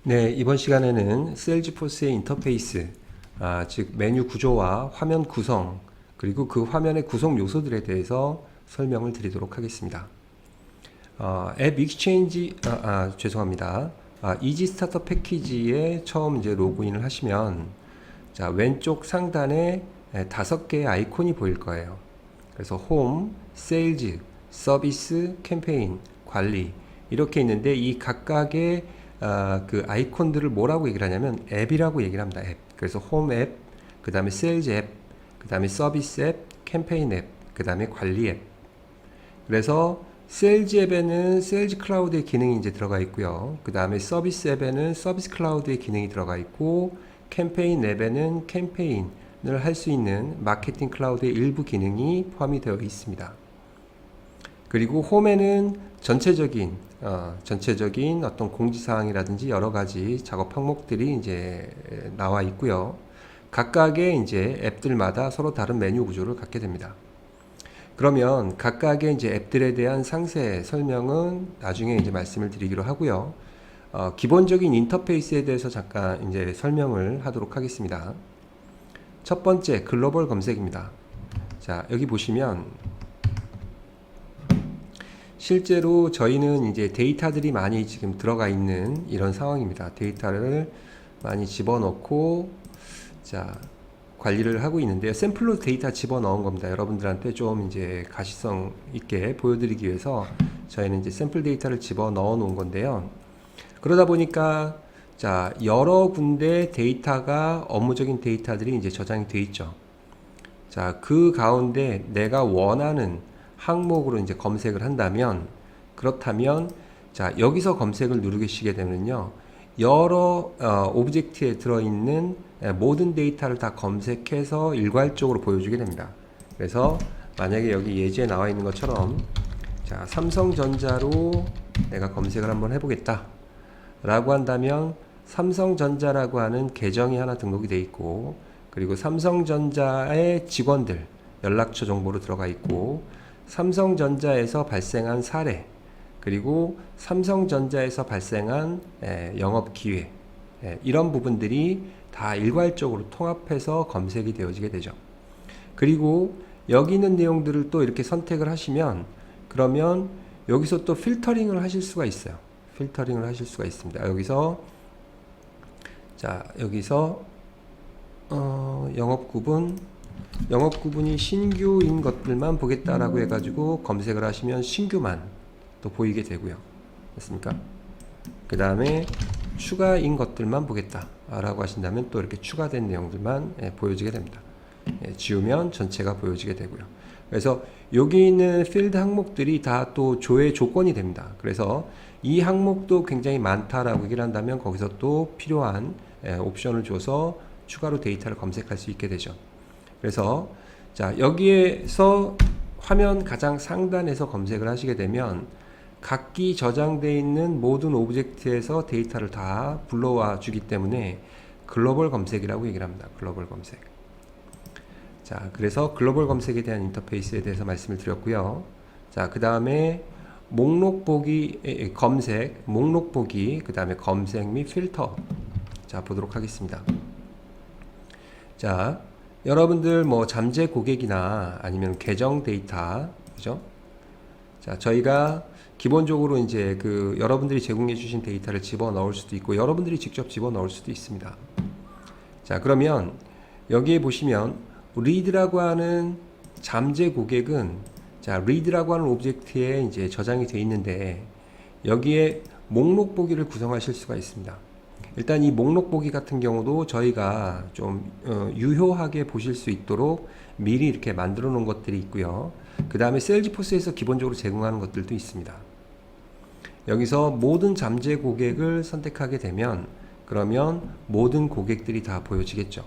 네, 이번 시간에는 세일즈포스의 인터페이스, 즉 메뉴 구조와 화면 구성, 그리고 그 화면의 구성 요소들에 대해서 설명을 드리도록 하겠습니다. 앱 익스체인지, 죄송합니다. 이지 스타터 패키지에 처음 이제 로그인을 하시면, 자, 왼쪽 상단에 5개의 아이콘이 보일 거예요. 그래서 홈, 세일즈, 서비스, 캠페인, 관리 이렇게 있는데 이 각각의 그 아이콘들을 뭐라고 얘기를 하냐면 앱이라고 얘기를 합니다. 앱. 그래서 홈 앱, 그 다음에 세일즈 앱, 그 다음에 서비스 앱, 캠페인 앱, 그 다음에 관리 앱. 그래서 세일즈 앱에는 세일즈 클라우드의 기능이 이제 들어가 있고요. 그 다음에 서비스 앱에는 서비스 클라우드의 기능이 들어가 있고, 캠페인 앱에는 캠페인을 할 수 있는 마케팅 클라우드의 일부 기능이 포함이 되어 있습니다. 그리고 홈에는 전체적인 어떤 공지사항이라든지 여러 가지 작업 항목들이 이제 나와 있고요. 각각의 이제 앱들마다 서로 다른 메뉴 구조를 갖게 됩니다. 그러면 각각의 이제 앱들에 대한 상세 설명은 나중에 이제 말씀을 드리기로 하고요. 기본적인 인터페이스에 대해서 잠깐 이제 설명을 하도록 하겠습니다. 첫 번째 글로벌 검색입니다. 자, 여기 보시면 실제로 저희는 이제 데이터들이 많이 지금 들어가 있는 이런 상황입니다. 데이터를 많이 집어넣고, 자, 관리를 하고 있는데요. 샘플로 데이터 집어넣은 겁니다. 여러분들한테 좀 이제 가시성 있게 보여드리기 위해서 저희는 이제 샘플 데이터를 집어넣어 놓은 건데요. 그러다 보니까, 자, 여러 군데 데이터가 업무적인 데이터들이 이제 저장이 되어 있죠. 자, 그 가운데 내가 원하는 항목으로 이제 검색을 한다면, 그렇다면, 자, 여기서 검색을 누르시게 되면요, 여러 오브젝트에 들어있는 모든 데이터를 다 검색해서 일괄적으로 보여주게 됩니다. 그래서 만약에 여기 예제에 나와 있는 것처럼, 자, 삼성전자로 내가 검색을 한번 해보겠다 라고 한다면, 삼성전자라고 하는 계정이 하나 등록이 되어 있고, 그리고 삼성전자의 직원들 연락처 정보로 들어가 있고, 삼성전자에서 발생한 사례, 그리고 삼성전자에서 발생한 영업 기회, 이런 부분들이 다 일괄적으로 통합해서 검색이 되어지게 되죠. 그리고 여기 있는 내용들을 또 이렇게 선택을 하시면, 그러면 여기서 또 필터링을 하실 수가 있어요. 필터링을 하실 수가 있습니다. 여기서, 자, 여기서 영업구분이 신규인 것들만 보겠다라고 해가지고 검색을 하시면 신규만 또 보이게 되고요. 됐습니까? 그 다음에 추가인 것들만 보겠다라고 하신다면 또 이렇게 추가된 내용들만 보여지게 됩니다. 지우면 전체가 보여지게 되고요. 그래서 여기 있는 필드 항목들이 다 또 조회 조건이 됩니다. 그래서 이 항목도 굉장히 많다라고 얘기를 한다면 거기서 또 필요한 옵션을 줘서 추가로 데이터를 검색할 수 있게 되죠. 그래서 자, 여기에서 화면 가장 상단에서 검색을 하시게 되면 각기 저장되어 있는 모든 오브젝트에서 데이터를 다 불러와 주기 때문에 글로벌 검색이라고 얘기를 합니다. 글로벌 검색. 자, 그래서 글로벌 검색에 대한 인터페이스에 대해서 말씀을 드렸고요. 자, 그 다음에 목록 보기, 검색, 목록 보기, 그 다음에 검색 및 필터. 자, 보도록 하겠습니다. 자, 여러분들 뭐 잠재 고객이나 아니면 계정 데이터, 그죠? 자, 저희가 기본적으로 이제 그 여러분들이 제공해 주신 데이터를 집어 넣을 수도 있고 여러분들이 직접 집어 넣을 수도 있습니다. 자, 그러면 여기에 보시면 read라고 하는 잠재 고객은, 자, read라고 하는 오브젝트에 이제 저장이 되어 있는데 여기에 목록 보기를 구성하실 수가 있습니다. 일단 이 목록 보기 같은 경우도 저희가 좀 유효하게 보실 수 있도록 미리 이렇게 만들어 놓은 것들이 있고요. 그 다음에 세일즈포스에서 기본적으로 제공하는 것들도 있습니다. 여기서 모든 잠재 고객을 선택하게 되면 그러면 모든 고객들이 다 보여지겠죠.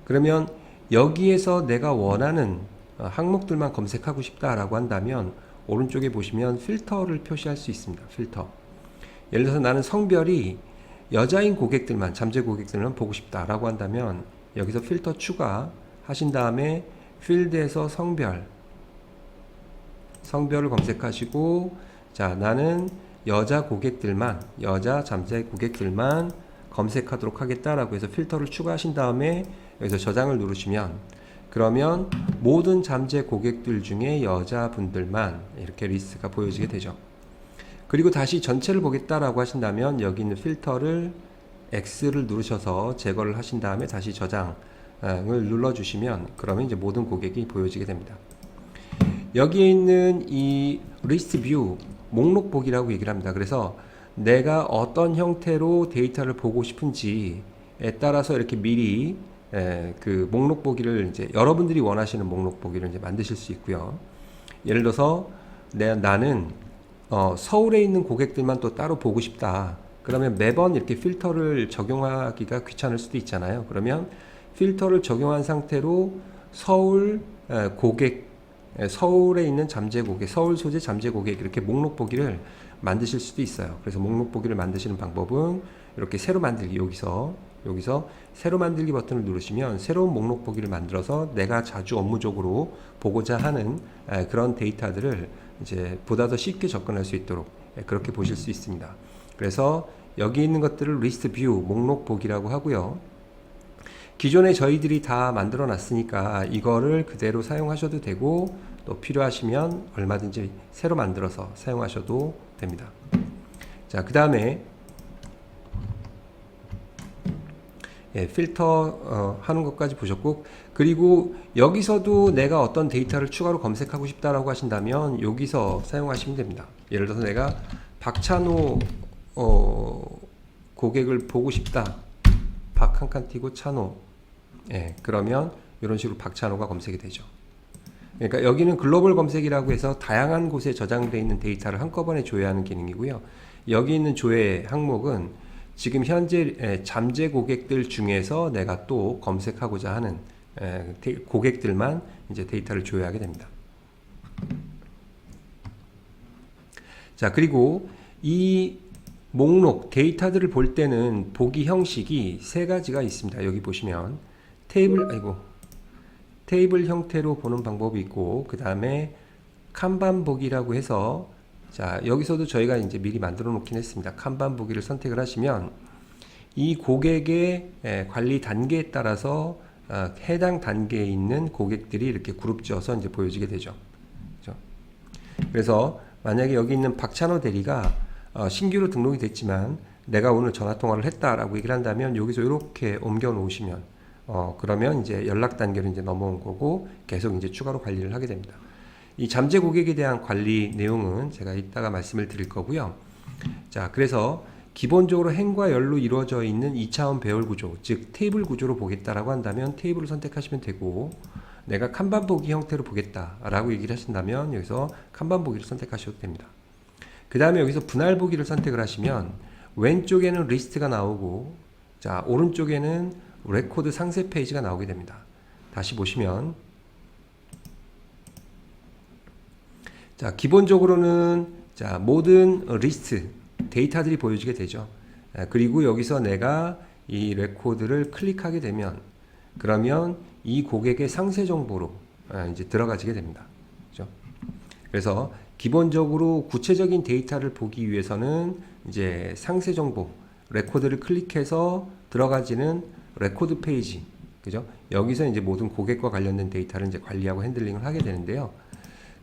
그러면 여기에서 내가 원하는 항목들만 검색하고 싶다라고 한다면 오른쪽에 보시면 필터를 표시할 수 있습니다. 필터. 예를 들어서 나는 성별이 여자인 고객들만, 잠재 고객들만 보고 싶다라고 한다면 여기서 필터 추가 하신 다음에 필드에서 성별을 검색하시고, 자, 나는 여자 고객들만, 여자 잠재 고객들만 검색하도록 하겠다라고 해서 필터를 추가하신 다음에 여기서 저장을 누르시면, 그러면 모든 잠재 고객들 중에 여자분들만 이렇게 리스트가 보여지게 되죠. 그리고 다시 전체를 보겠다라고 하신다면 여기 있는 필터를 X를 누르셔서 제거를 하신 다음에 다시 저장을 눌러주시면, 그러면 이제 모든 고객이 보여지게 됩니다. 여기에 있는 이 리스트 뷰, 목록 보기라고 얘기를 합니다. 그래서 내가 어떤 형태로 데이터를 보고 싶은지에 따라서 이렇게 미리 그 목록 보기를 이제 여러분들이 원하시는 목록 보기를 이제 만드실 수 있고요. 예를 들어서 나는 서울에 있는 고객들만 또 따로 보고 싶다. 그러면 매번 이렇게 필터를 적용하기가 귀찮을 수도 있잖아요. 그러면 필터를 적용한 상태로 서울 고객, 서울에 있는 잠재 고객, 서울 소재 잠재 고객, 이렇게 목록 보기를 만드실 수도 있어요. 그래서 목록 보기를 만드시는 방법은 이렇게 새로 만들기, 여기서 새로 만들기 버튼을 누르시면 새로운 목록 보기를 만들어서 내가 자주 업무적으로 보고자 하는 그런 데이터들을 이제 보다 더 쉽게 접근할 수 있도록 그렇게 보실 수 있습니다. 그래서 여기 있는 것들을 리스트 뷰, 목록 보기라고 하고요. 기존에 저희들이 다 만들어 놨으니까 이거를 그대로 사용하셔도 되고, 또 필요하시면 얼마든지 새로 만들어서 사용하셔도 됩니다. 자, 그 다음에 필터 하는 것까지 보셨고, 그리고 여기서도 내가 어떤 데이터를 추가로 검색하고 싶다라고 하신다면 여기서 사용하시면 됩니다. 예를 들어서 내가 박찬호 고객을 보고 싶다. 박 한 칸 띄고 찬호. 그러면 이런 식으로 박찬호가 검색이 되죠. 그러니까 여기는 글로벌 검색이라고 해서 다양한 곳에 저장되어 있는 데이터를 한꺼번에 조회하는 기능이고요. 여기 있는 조회 항목은 지금 현재 잠재 고객들 중에서 내가 또 검색하고자 하는 고객들만 이제 데이터를 조회하게 됩니다. 자, 그리고 이 목록 데이터들을 볼 때는 보기 형식이 세 가지가 있습니다. 여기 보시면 테이블 형태로 보는 방법이 있고, 그 다음에 칸반 보기라고 해서, 자, 여기서도 저희가 이제 미리 만들어 놓긴 했습니다. 칸반 보기를 선택을 하시면 이 고객의 관리 단계에 따라서 해당 단계에 있는 고객들이 이렇게 그룹 지어서 이제 보여지게 되죠. 그렇죠? 그래서 만약에 여기 있는 박찬호 대리가 신규로 등록이 됐지만 내가 오늘 전화 통화를 했다라고 얘기를 한다면 여기서 이렇게 옮겨 놓으시면 그러면 이제 연락 단계로 이제 넘어온 거고 계속 이제 추가로 관리를 하게 됩니다. 이 잠재 고객에 대한 관리 내용은 제가 이따가 말씀을 드릴 거고요. 자, 그래서 기본적으로 행과 열로 이루어져 있는 2차원 배열 구조, 즉 테이블 구조로 보겠다라고 한다면 테이블을 선택하시면 되고, 내가 칸반 보기 형태로 보겠다라고 얘기를 하신다면 여기서 칸반 보기를 선택하셔도 됩니다. 그 다음에 여기서 분할 보기를 선택을 하시면 왼쪽에는 리스트가 나오고, 자, 오른쪽에는 레코드 상세 페이지가 나오게 됩니다. 다시 보시면, 자, 기본적으로는 자, 모든 리스트 데이터들이 보여지게 되죠. 그리고 여기서 내가 이 레코드를 클릭하게 되면 그러면 이 고객의 상세 정보로 이제 들어가지게 됩니다. 그렇죠? 그래서 기본적으로 구체적인 데이터를 보기 위해서는 이제 상세 정보 레코드를 클릭해서 들어가지는 레코드 페이지, 그죠? 여기서 이제 모든 고객과 관련된 데이터를 이제 관리하고 핸들링을 하게 되는데요.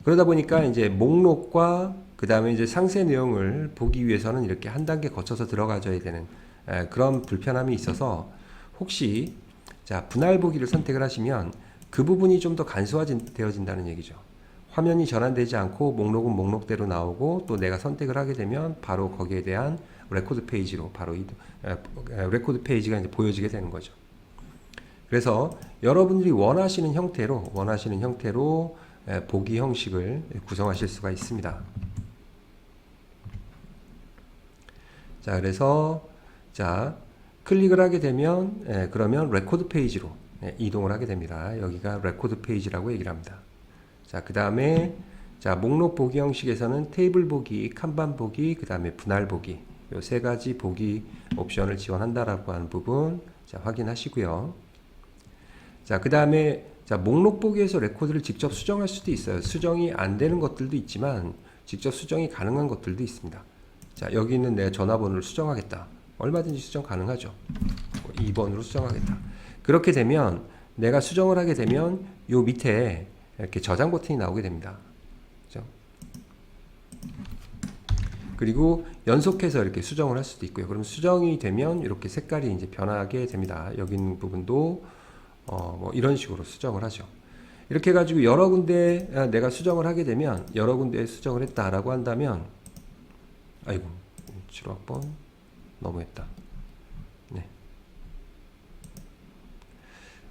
그러다 보니까 이제 목록과 그 다음에 이제 상세 내용을 보기 위해서는 이렇게 한 단계 거쳐서 들어가줘야 되는 그런 불편함이 있어서, 혹시 자, 분할 보기를 선택을 하시면 그 부분이 좀 더 간소화되어진다는 얘기죠. 화면이 전환되지 않고 목록은 목록대로 나오고, 또 내가 선택을 하게 되면 바로 거기에 대한 레코드 페이지로 바로 레코드 페이지가 이제 보여지게 되는 거죠. 그래서 여러분들이 원하시는 형태로 보기 형식을 구성하실 수가 있습니다. 자, 그래서 자, 클릭을 하게 되면 그러면 레코드 페이지로 이동을 하게 됩니다. 여기가 레코드 페이지라고 얘기를 합니다. 자, 그 다음에 자, 목록 보기 형식에서는 테이블 보기, 칸반 보기, 그 다음에 분할 보기, 이 세 가지 보기 옵션을 지원한다라고 하는 부분 자, 확인하시고요. 자, 그 다음에 자, 목록 보기에서 레코드를 직접 수정할 수도 있어요. 수정이 안 되는 것들도 있지만 직접 수정이 가능한 것들도 있습니다. 자, 여기는 내가 전화번호를 수정하겠다. 얼마든지 수정 가능하죠. 2번으로 수정하겠다. 그렇게 되면 내가 수정을 하게 되면 요 밑에 이렇게 저장 버튼이 나오게 됩니다. 그죠? 그리고 연속해서 이렇게 수정을 할 수도 있고요. 그럼 수정이 되면 이렇게 색깔이 이제 변하게 됩니다. 여기 있는 부분도 뭐 이런 식으로 수정을 하죠. 이렇게 해가지고 여러 군데 내가 수정을 하게 되면 여러 군데 수정을 했다라고 한다면 아이고 7학번 너무했다. 네.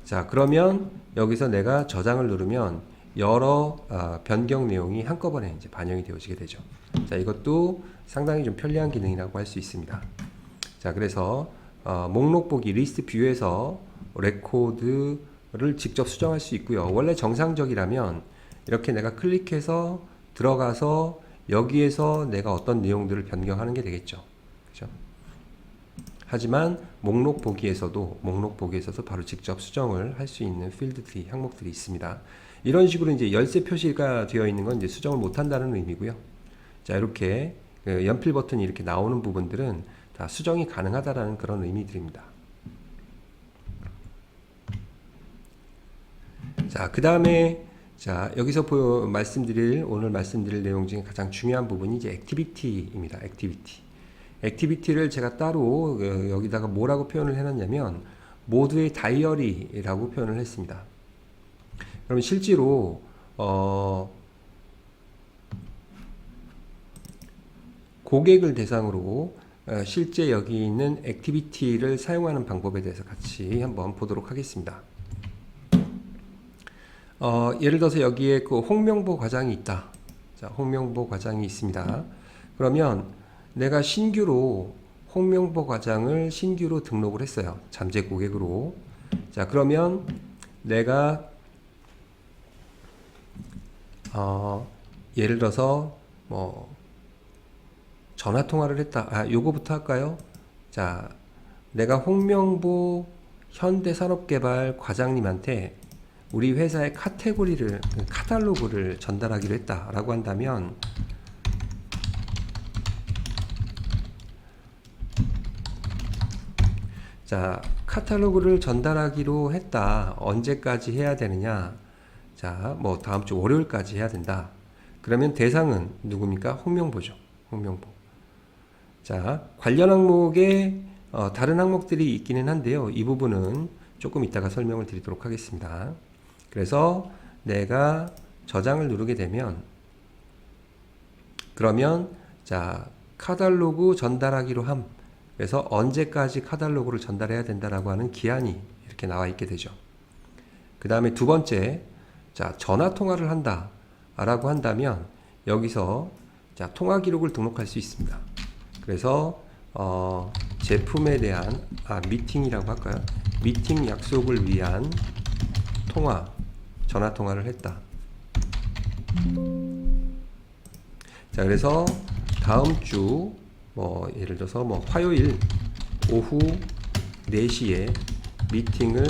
자, 그러면 여기서 내가 저장을 누르면 여러 변경 내용이 한꺼번에 이제 반영이 되어지게 되죠. 자, 이것도 상당히 좀 편리한 기능이라고 할 수 있습니다. 자, 그래서 목록 보기 리스트 뷰에서 레코드를 직접 수정할 수 있고요. 원래 정상적이라면 이렇게 내가 클릭해서 들어가서 여기에서 내가 어떤 내용들을 변경하는 게 되겠죠. 그죠? 하지만 목록 보기에서도 바로 직접 수정을 할 수 있는 필드들이 항목들이 있습니다. 이런 식으로 이제 열쇠 표시가 되어 있는 건 이제 수정을 못 한다는 의미고요. 자, 이렇게 연필 버튼이 이렇게 나오는 부분들은 다 수정이 가능하다라는 그런 의미들입니다. 자, 그 다음에 자, 여기서 오늘 말씀드릴 내용 중에 가장 중요한 부분이 이제 액티비티입니다. 액티비티를 제가 따로 여기다가 뭐라고 표현을 해놨냐면 모두의 다이어리라고 표현을 했습니다. 그럼 실제로 고객을 대상으로 실제 여기 있는 액티비티를 사용하는 방법에 대해서 같이 한번 보도록 하겠습니다. 예를 들어서 여기에 그 홍명보 과장이 있다. 자, 홍명보 과장이 있습니다. 그러면 내가 신규로 홍명보 과장을 신규로 등록을 했어요. 잠재 고객으로. 자, 그러면 내가 예를 들어서 뭐 전화 통화를 했다. 요거부터 할까요? 자, 내가 홍명보 현대산업개발 과장님한테 우리 회사의 카탈로그를 전달하기로 했다라고 한다면 자, 카탈로그를 전달하기로 했다. 언제까지 해야 되느냐? 자, 뭐 다음 주 월요일까지 해야 된다. 그러면 대상은 누굽니까? 홍명보죠. 홍명보. 자, 관련 항목에 다른 항목들이 있기는 한데요. 이 부분은 조금 이따가 설명을 드리도록 하겠습니다. 그래서 내가 저장을 누르게 되면 그러면 자, 카탈로그 전달하기로 함. 그래서 언제까지 카탈로그를 전달해야 된다라고 하는 기한이 이렇게 나와 있게 되죠. 그 다음에 두 번째, 자, 전화 통화를 한다 라고 한다면 여기서 자, 통화 기록을 등록할 수 있습니다. 그래서 제품에 대한 미팅이라고 할까요? 미팅 약속을 위한 전화 통화를 했다. 자, 그래서 다음 주 뭐 예를 들어서 뭐 화요일 오후 4시에 미팅을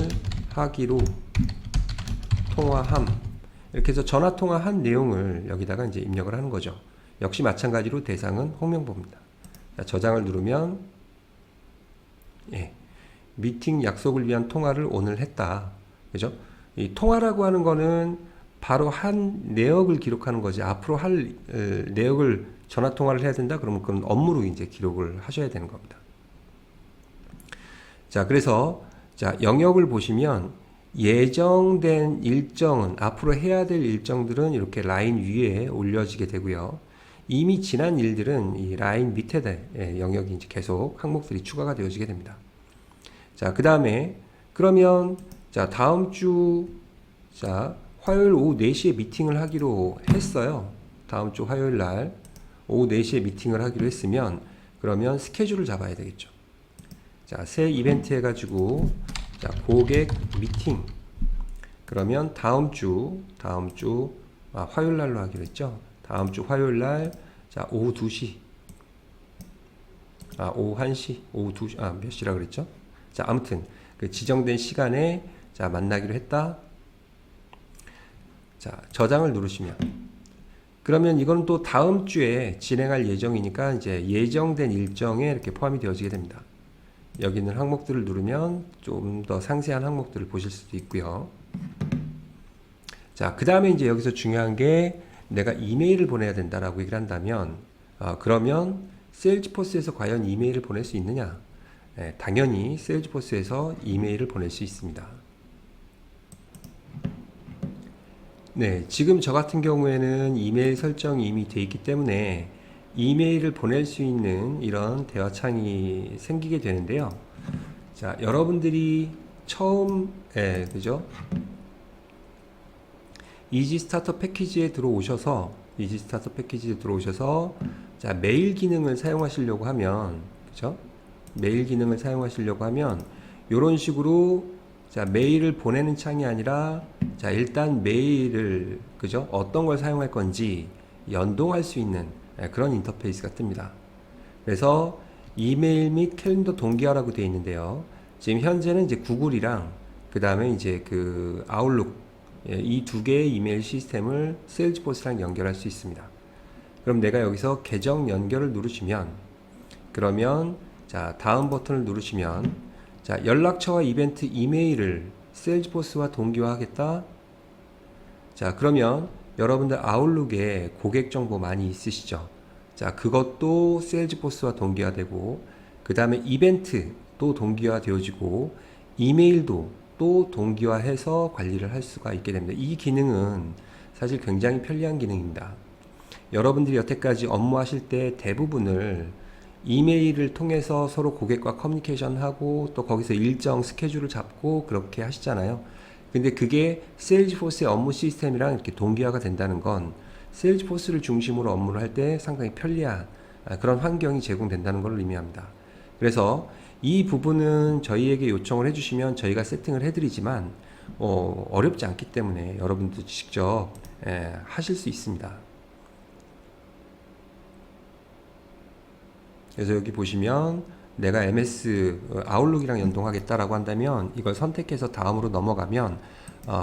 하기로 통화함. 이렇게 해서 전화 통화한 내용을 여기다가 이제 입력을 하는 거죠. 역시 마찬가지로 대상은 홍명보입니다. 자, 저장을 누르면 예, 미팅 약속을 위한 통화를 오늘 했다. 그죠? 이 통화라고 하는 거는 바로 한 내역을 기록하는 거지. 앞으로 할 내역을 전화 통화를 해야 된다. 그러면 그건 업무로 이제 기록을 하셔야 되는 겁니다. 자, 그래서 자, 영역을 보시면 예정된 일정은 앞으로 해야 될 일정들은 이렇게 라인 위에 올려지게 되고요. 이미 지난 일들은 이 라인 밑에 영역이 이제 계속 항목들이 추가가 되어지게 됩니다. 자, 그 다음에 그러면 자, 다음 주 자, 화요일 오후 4시에 미팅을 하기로 했어요. 다음 주 화요일 날 오후 4시에 미팅을 하기로 했으면 그러면 스케줄을 잡아야 되겠죠. 자, 새 이벤트 해가지고 자, 고객 미팅 그러면 다음 주 화요일 날로 하기로 했죠. 다음 주 화요일 날 자, 오후 2시 오후 1시 오후 2시 몇 시라 그랬죠? 자, 아무튼 그 지정된 시간에 자, 만나기로 했다. 자, 저장을 누르시면 그러면 이건 또 다음 주에 진행할 예정이니까 이제 예정된 일정에 이렇게 포함이 되어지게 됩니다. 여기 있는 항목들을 누르면 좀 더 상세한 항목들을 보실 수도 있고요. 자, 그 다음에 이제 여기서 중요한 게 내가 이메일을 보내야 된다라고 얘기를 한다면, 그러면 세일즈포스에서 과연 이메일을 보낼 수 있느냐? 당연히 세일즈포스에서 이메일을 보낼 수 있습니다. 네, 지금 저 같은 경우에는 이메일 설정이 이미 되어 있기 때문에 이메일을 보낼 수 있는 이런 대화창이 생기게 되는데요. 자, 여러분들이 처음, 그죠? 이지 스타터 패키지에 들어오셔서, 자, 메일 기능을 사용하시려고 하면, 그죠? 메일 기능을 사용하시려고 하면, 요런 식으로, 자, 메일을 보내는 창이 아니라, 자, 일단 메일을, 그죠? 어떤 걸 사용할 건지 연동할 수 있는 그런 인터페이스가 뜹니다. 그래서 이메일 및 캘린더 동기화라고 되어 있는데요. 지금 현재는 이제 구글이랑 그 다음에 이제 그 아웃룩 이 두 개의 이메일 시스템을 세일즈포스랑 연결할 수 있습니다. 그럼 내가 여기서 계정 연결을 누르시면 그러면 자 다음 버튼을 누르시면 자 연락처와 이벤트 이메일을 세일즈포스와 동기화하겠다. 자 그러면 여러분들 아웃룩에 고객 정보 많이 있으시죠? 자 그것도 세일즈포스와 동기화되고 그 다음에 이벤트도 동기화 되어지고 이메일도 또 동기화해서 관리를 할 수가 있게 됩니다. 이 기능은 사실 굉장히 편리한 기능입니다. 여러분들이 여태까지 업무하실 때 대부분을 이메일을 통해서 서로 고객과 커뮤니케이션 하고 또 거기서 일정 스케줄을 잡고 그렇게 하시잖아요. 근데 그게 세일즈포스의 업무 시스템이랑 이렇게 동기화가 된다는 건 세일즈포스를 중심으로 업무를 할 때 상당히 편리한 그런 환경이 제공된다는 걸 의미합니다. 그래서 이 부분은 저희에게 요청을 해주시면 저희가 세팅을 해드리지만 어렵지 않기 때문에 여러분도 직접 하실 수 있습니다. 그래서 여기 보시면 내가 MS 아웃룩이랑 연동하겠다라고 한다면 이걸 선택해서 다음으로 넘어가면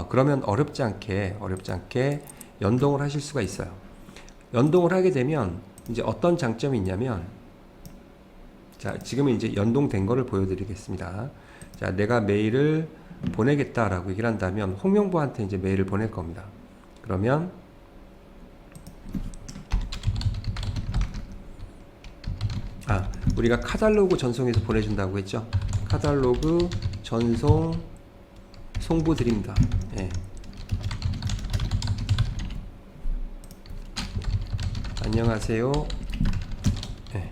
그러면 어렵지 않게 연동을 하실 수가 있어요. 연동을 하게 되면 이제 어떤 장점이 있냐면 자 지금은 이제 연동된 거를 보여드리겠습니다. 자 내가 메일을 보내겠다라고 얘기를 한다면 홍명보한테 이제 메일을 보낼 겁니다. 그러면 우리가 카탈로그 전송해서 보내준다고 했죠. 카탈로그 전송 송부 드립니다. 예. 안녕하세요. 예.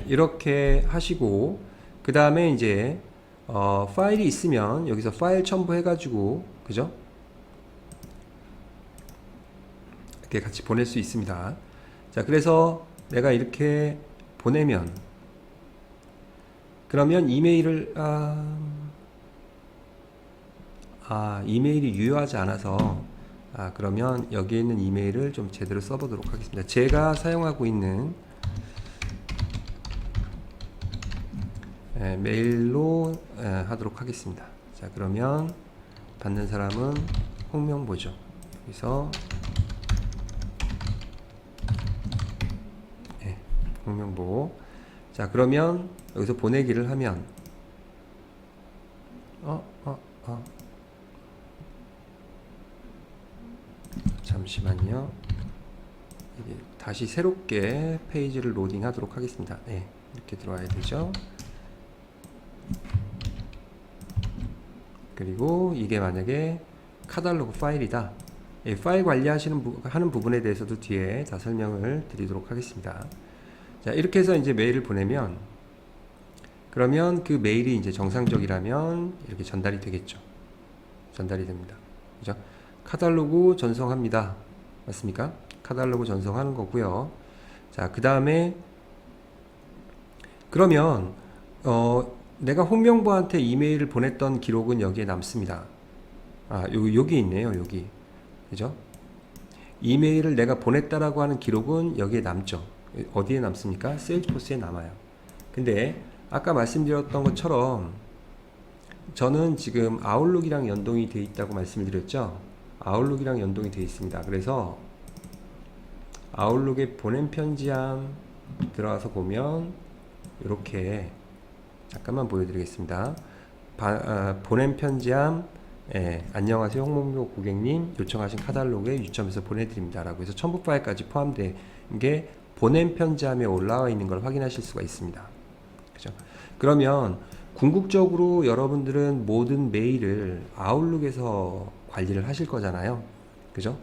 이렇게 하시고 그 다음에 이제 파일이 있으면 여기서 파일 첨부해 가지고 그죠? 이렇게 같이 보낼 수 있습니다. 자 그래서 내가 이렇게 보내면 그러면 이메일을 이메일이 유효하지 않아서 그러면 여기에 있는 이메일을 좀 제대로 써보도록 하겠습니다. 제가 사용하고 있는 메일로 하도록 하겠습니다. 자 그러면 받는 사람은 홍명보죠. 여기서 홍명보. 자 그러면 여기서 보내기를 하면 잠시만요. 이게 다시 새롭게 페이지를 로딩하도록 하겠습니다. 이렇게 들어와야 되죠. 그리고 이게 만약에 카탈로그 파일이다. 파일 관리하시는 하는 부분에 대해서도 뒤에 다 설명을 드리도록 하겠습니다. 자, 이렇게 해서 이제 메일을 보내면 그러면 그 메일이 이제 정상적이라면 이렇게 전달이 되겠죠. 전달이 됩니다. 그죠? 카탈로그 전송합니다. 맞습니까? 카탈로그 전송하는 거고요. 자, 그 다음에 그러면 내가 홍명보한테 이메일을 보냈던 기록은 여기에 남습니다. 여기 있네요. 여기. 그죠? 이메일을 내가 보냈다라고 하는 기록은 여기에 남죠. 어디에 남습니까? 세일즈포스에 남아요. 근데 아까 말씀드렸던 것처럼 저는 지금 아웃룩이랑 연동이 되어 있다고 말씀을 드렸죠. 아웃룩이랑 연동이 되어 있습니다. 그래서 아웃룩에 보낸 편지함 들어가서 보면 이렇게 잠깐만 보여드리겠습니다. 보낸 편지함, 안녕하세요 홍몽표 고객님, 요청하신 카탈로그에 유첨해서 보내드립니다 라고 해서 첨부 파일까지 포함된 게 보낸 편지함에 올라와 있는 걸 확인하실 수가 있습니다. 그죠? 그러면 궁극적으로 여러분들은 모든 메일을 아웃룩에서 관리를 하실 거잖아요. 그죠?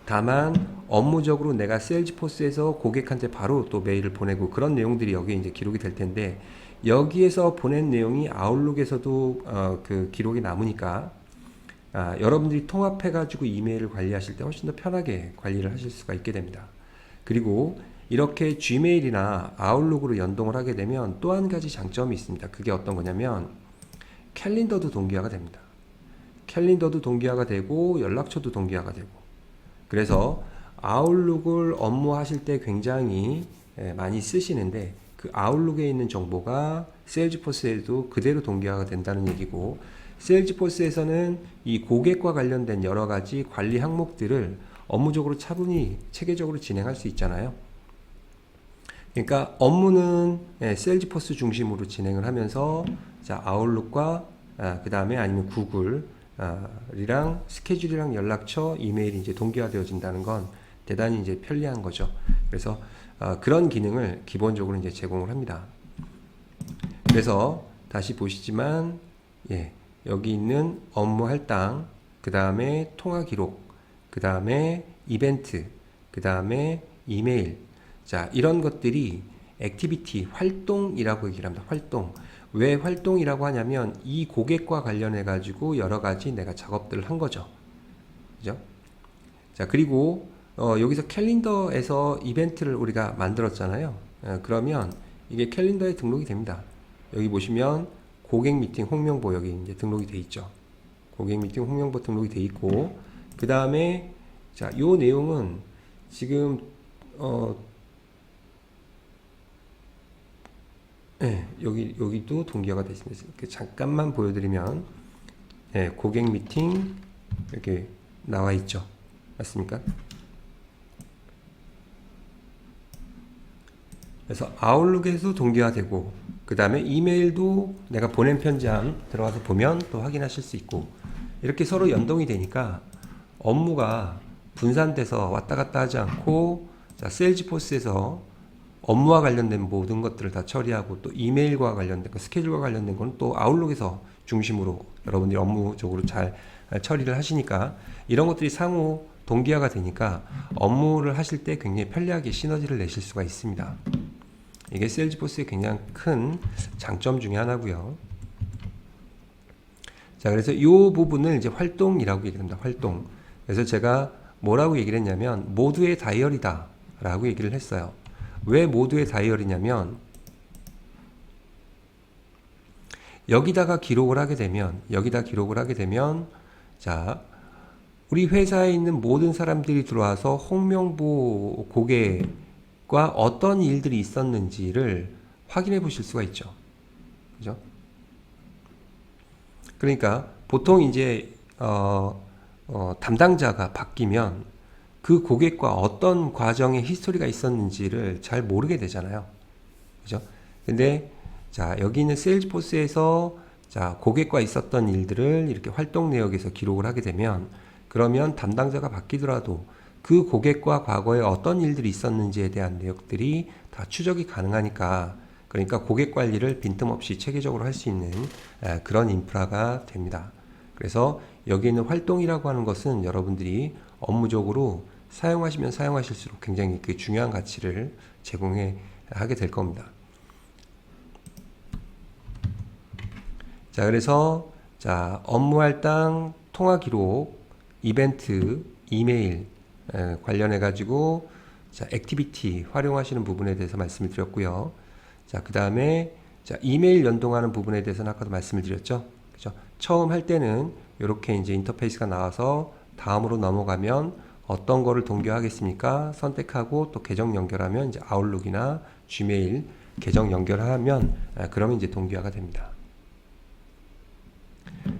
다만 업무적으로 내가 세일즈포스에서 고객한테 바로 또 메일을 보내고 그런 내용들이 여기에 이제 기록이 될 텐데, 여기에서 보낸 내용이 아웃룩에서도 그 기록이 남으니까 여러분들이 통합해 가지고 이메일을 관리하실 때 훨씬 더 편하게 관리를 하실 수가 있게 됩니다. 그리고 이렇게 Gmail이나 아웃룩으로 연동을 하게 되면 또 한 가지 장점이 있습니다. 그게 어떤 거냐면 캘린더도 동기화가 됩니다. 캘린더도 동기화가 되고 연락처도 동기화가 되고, 그래서 아웃룩을 업무하실 때 굉장히 많이 쓰시는데 그 아웃룩에 있는 정보가 세일즈포스에도 그대로 동기화가 된다는 얘기고, 세일즈포스에서는 이 고객과 관련된 여러 가지 관리 항목들을 업무적으로 차분히 체계적으로 진행할 수 있잖아요. 그러니까 업무는 세일즈포스 중심으로 진행을 하면서 자, 아웃룩과 그 다음에 아니면 구글이랑 스케줄이랑 연락처, 이메일이 이제 동기화되어진다는 건 대단히 이제 편리한 거죠. 그래서 그런 기능을 기본적으로 이제 제공을 합니다. 그래서 다시 보시지만 여기 있는 업무 할당, 그 다음에 통화 기록, 그 다음에 이벤트, 그 다음에 이메일, 자, 이런 것들이 액티비티, 활동이라고 얘기를 합니다. 활동. 왜 활동이라고 하냐면 이 고객과 관련해 가지고 여러 가지 내가 작업들을 한 거죠. 그죠? 자, 그리고 여기서 캘린더에서 이벤트를 우리가 만들었잖아요. 그러면 이게 캘린더에 등록이 됩니다. 여기 보시면 고객 미팅 홍명보 여기 이제 등록이 돼 있죠. 고객 미팅 홍명보 등록이 돼 있고, 그 다음에 자, 요 내용은 지금 여기도 동기화가 되어 있습니다. 이렇게 잠깐만 보여드리면 고객 미팅 이렇게 나와 있죠. 맞습니까? 그래서 아웃룩에서 동기화되고, 그 다음에 이메일도 내가 보낸 편지함 들어가서 보면 또 확인하실 수 있고, 이렇게 서로 연동이 되니까 업무가 분산돼서 왔다 갔다 하지 않고, 자, 세일즈포스에서 업무와 관련된 모든 것들을 다 처리하고, 또 이메일과 관련된 거, 스케줄과 관련된 건 또 아웃룩에서 중심으로 여러분들이 업무적으로 잘 처리를 하시니까 이런 것들이 상호 동기화가 되니까 업무를 하실 때 굉장히 편리하게 시너지를 내실 수가 있습니다. 이게 세일즈포스의 굉장히 큰 장점 중에 하나고요. 자, 그래서 이 부분을 이제 활동이라고 얘기합니다. 활동. 그래서 제가 뭐라고 얘기를 했냐면 모두의 다이어리다 라고 얘기를 했어요. 왜 모두의 다이어리냐면 여기다가 기록을 하게 되면 자, 우리 회사에 있는 모든 사람들이 들어와서 홍명보 고객과 어떤 일들이 있었는지를 확인해 보실 수가 있죠. 그죠? 그러니까 보통 이제 담당자가 바뀌면 그 고객과 어떤 과정의 히스토리가 있었는지를 잘 모르게 되잖아요. 그죠? 근데 자, 여기 있는 세일즈포스에서 자, 고객과 있었던 일들을 이렇게 활동 내역에서 기록을 하게 되면, 그러면 담당자가 바뀌더라도 그 고객과 과거에 어떤 일들이 있었는지에 대한 내역들이 다 추적이 가능하니까, 그러니까 고객 관리를 빈틈없이 체계적으로 할 수 있는 그런 인프라가 됩니다. 그래서 여기 있는 활동이라고 하는 것은 여러분들이 업무적으로 사용하시면 사용하실수록 굉장히 그 중요한 가치를 제공해 하게 될 겁니다. 자, 그래서 자, 업무 할당, 통화 기록, 이벤트, 이메일 관련해 가지고 자, 액티비티 활용하시는 부분에 대해서 말씀을 드렸고요. 자, 그 다음에 자, 이메일 연동하는 부분에 대해서는 아까도 말씀을 드렸죠. 그죠? 처음 할 때는 이렇게 이제 인터페이스가 나와서 다음으로 넘어가면 어떤 거를 동기화하겠습니까? 선택하고 또 계정 연결하면 이제 아웃룩이나 지메일 계정 연결하면 그러면 이제 동기화가 됩니다.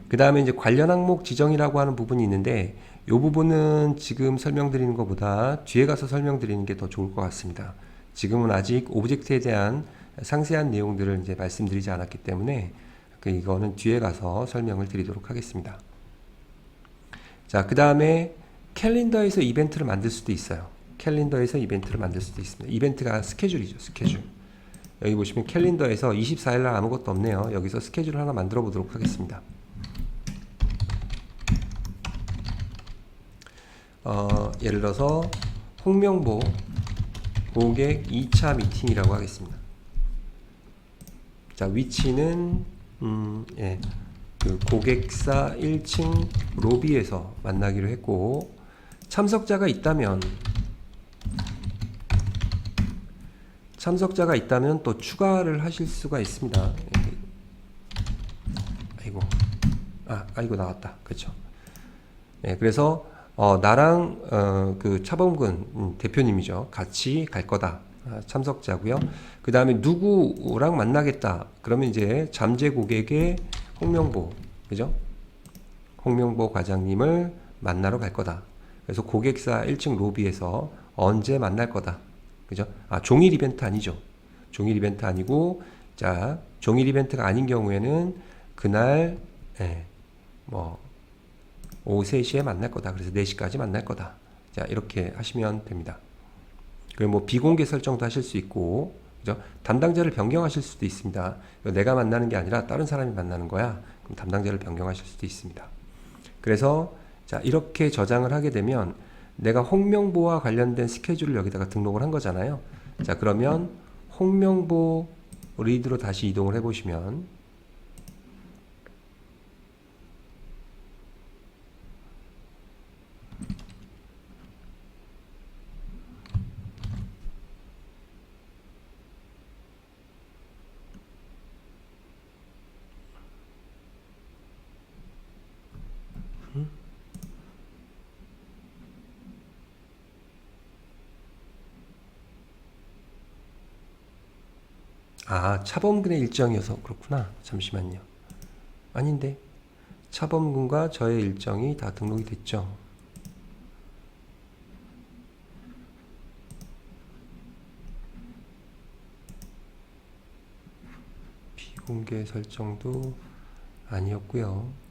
그 다음에 이제 관련 항목 지정이라고 하는 부분이 있는데 이 부분은 지금 설명드리는 것보다 뒤에 가서 설명드리는 게 더 좋을 것 같습니다. 지금은 아직 오브젝트에 대한 상세한 내용들을 이제 말씀드리지 않았기 때문에 이거는 뒤에 가서 설명을 드리도록 하겠습니다. 자, 그 다음에 캘린더에서 이벤트를 만들 수도 있어요. 캘린더에서 이벤트를 만들 수도 있습니다. 이벤트가 스케줄이죠. 스케줄. 여기 보시면 캘린더에서 24일날 아무것도 없네요. 여기서 스케줄 하나 만들어 보도록 하겠습니다. 예를 들어서 홍명보 고객 2차 미팅이라고 하겠습니다. 자, 위치는 그 고객사 1층 로비에서 만나기로 했고 참석자가 있다면 또 추가를 하실 수가 있습니다. 아이고 나왔다. 그렇죠. 그래서 나랑 그 차범근 대표님이죠. 같이 갈 거다. 참석자고요. 그 다음에 누구랑 만나겠다. 그러면 이제 잠재 고객의 홍명보, 그죠? 홍명보 과장님을 만나러 갈 거다. 그래서 고객사 1층 로비에서 언제 만날 거다. 그죠? 종일 이벤트 아니죠. 종일 이벤트 아니고, 자, 종일 이벤트가 아닌 경우에는 그날, 오후 3시에 만날 거다. 그래서 4시까지 만날 거다. 자, 이렇게 하시면 됩니다. 그리고 뭐 비공개 설정도 하실 수 있고, 그죠? 담당자를 변경하실 수도 있습니다. 내가 만나는 게 아니라 다른 사람이 만나는 거야. 그럼 담당자를 변경하실 수도 있습니다. 그래서 자, 이렇게 저장을 하게 되면 내가 홍명보와 관련된 스케줄을 여기다가 등록을 한 거잖아요. 자, 그러면 홍명보 리드로 다시 이동을 해보시면 차범근의 일정이어서 그렇구나. 잠시만요. 아닌데 차범근과 저의 일정이 다 등록이 됐죠. 비공개 설정도 아니었고요.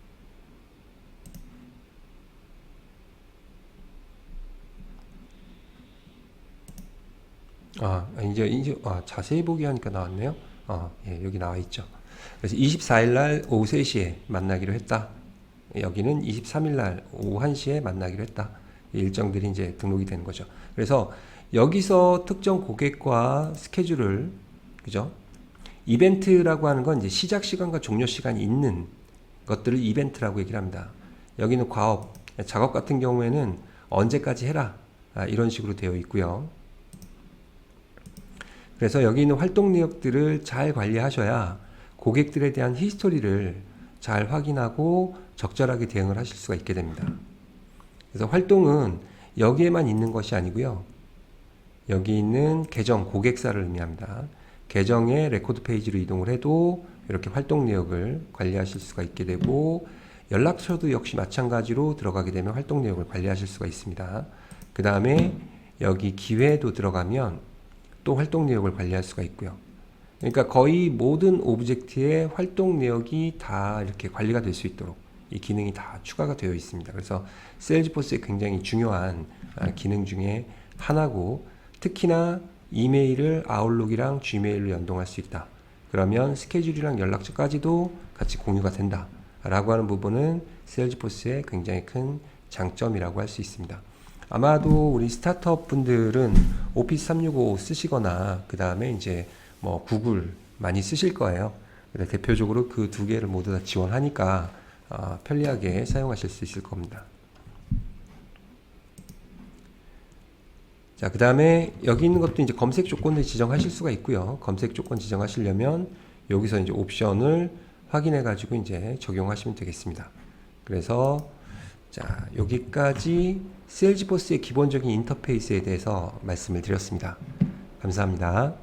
이제 자세히 보기 하니까 나왔네요. 여기 나와 있죠. 그래서 24일날 오후 3시에 만나기로 했다. 여기는 23일날 오후 1시에 만나기로 했다. 일정들이 이제 등록이 되는 거죠. 그래서 여기서 특정 고객과 스케줄을, 그죠? 이벤트라고 하는 건 이제 시작 시간과 종료 시간이 있는 것들을 이벤트라고 얘기를 합니다. 여기는 과업, 작업 같은 경우에는 언제까지 해라. 이런 식으로 되어 있고요. 그래서 여기 있는 활동 내역들을 잘 관리하셔야 고객들에 대한 히스토리를 잘 확인하고 적절하게 대응을 하실 수가 있게 됩니다. 그래서 활동은 여기에만 있는 것이 아니고요. 여기 있는 계정, 고객사를 의미합니다. 계정의 레코드 페이지로 이동을 해도 이렇게 활동 내역을 관리하실 수가 있게 되고, 연락처도 역시 마찬가지로 들어가게 되면 활동 내역을 관리하실 수가 있습니다. 그 다음에 여기 기회도 들어가면 또 활동 내역을 관리할 수가 있고요. 그러니까 거의 모든 오브젝트의 활동 내역이 다 이렇게 관리가 될 수 있도록 이 기능이 다 추가가 되어 있습니다. 그래서 세일즈포스의 굉장히 중요한 기능 중에 하나고, 특히나 이메일을 아웃룩이랑 지메일로 연동할 수 있다. 그러면 스케줄이랑 연락처까지도 같이 공유가 된다. 라고 하는 부분은 세일즈포스의 굉장히 큰 장점이라고 할 수 있습니다. 아마도 우리 스타트업 분들은 오피스 365 쓰시거나 그 다음에 이제 뭐 구글 많이 쓰실 거예요. 대표적으로 그 두 개를 모두 다 지원하니까 편리하게 사용하실 수 있을 겁니다. 자, 그 다음에 여기 있는 것도 이제 검색 조건을 지정하실 수가 있고요. 검색 조건 지정하시려면 여기서 이제 옵션을 확인해 가지고 이제 적용하시면 되겠습니다. 그래서 자, 여기까지 세일즈포스의 기본적인 인터페이스에 대해서 말씀을 드렸습니다. 감사합니다.